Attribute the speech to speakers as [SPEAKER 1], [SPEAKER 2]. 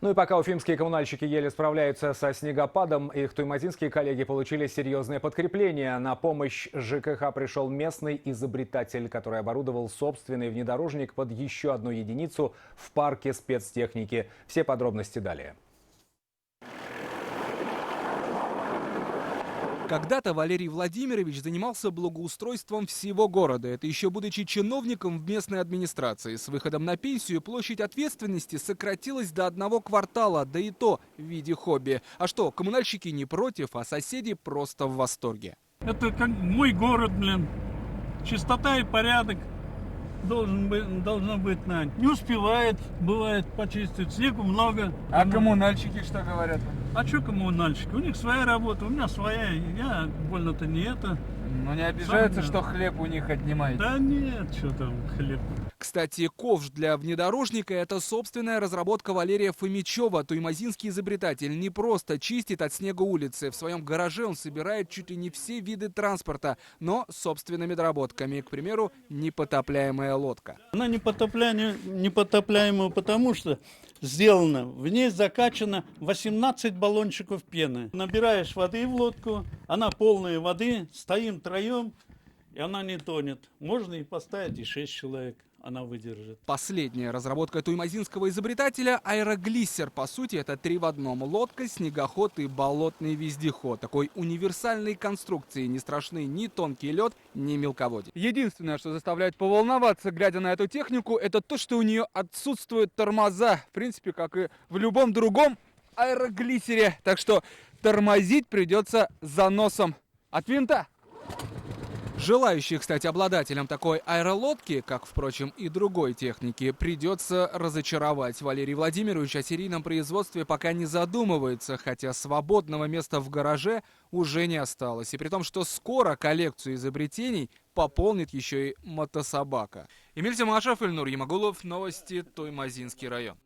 [SPEAKER 1] Ну и пока уфимские коммунальщики еле справляются со снегопадом, их туймазинские коллеги получили серьезное подкрепление. На помощь ЖКХ пришел местный изобретатель, который оборудовал собственный внедорожник под еще одну единицу в парке спецтехники. Все подробности далее.
[SPEAKER 2] Когда-то Валерий Владимирович занимался благоустройством всего города. Это еще будучи чиновником в местной администрации. С выходом на пенсию площадь ответственности сократилась до 1 квартала, да и то в виде хобби. А что, коммунальщики не против, а соседи просто в восторге.
[SPEAKER 3] Это как мой город, блин. Чистота и порядок должно быть. Не успевает, бывает, почистить. Снегу много.
[SPEAKER 4] А коммунальщики что говорят?
[SPEAKER 3] А что коммунальщики? У них своя работа, у меня своя. Я больно-то не это.
[SPEAKER 4] Ну не обижаются,
[SPEAKER 3] Сам,
[SPEAKER 4] что хлеб у них отнимаете?
[SPEAKER 3] Да нет, что там хлеб.
[SPEAKER 2] Кстати, ковш для внедорожника – это собственная разработка Валерия Фомичева. Туймазинский изобретатель не просто чистит от снега улицы. В своем гараже он собирает чуть ли не все виды транспорта, но с собственными доработками. К примеру, непотопляемая лодка.
[SPEAKER 3] Она непотопляемая, потому что сделано. В ней закачано 18 баллончиков пены. Набираешь воды в лодку, она полная воды, стоим втроем, и она не тонет. Можно и поставить, и 6 человек. Она выдержит.
[SPEAKER 2] Последняя разработка туймазинского изобретателя – аэроглиссер. По сути, это 3 в одном. Лодка, снегоход и болотный вездеход. Такой универсальной конструкции не страшны ни тонкий лед, ни мелководье. Единственное, что заставляет поволноваться, глядя на эту технику, это то, что у нее отсутствуют тормоза. В принципе, как и в любом другом аэроглиссере. Так что тормозить придется за носом от винта. Желающих стать обладателем такой аэролодки, как, впрочем, и другой техники, придется разочаровать. Валерий Владимирович о серийном производстве пока не задумывается, хотя свободного места в гараже уже не осталось. И при том, что скоро коллекцию изобретений пополнит еще и мотособака. Эмиль Тимашев, Ильнур Ямагулов, новости Туймазинский район.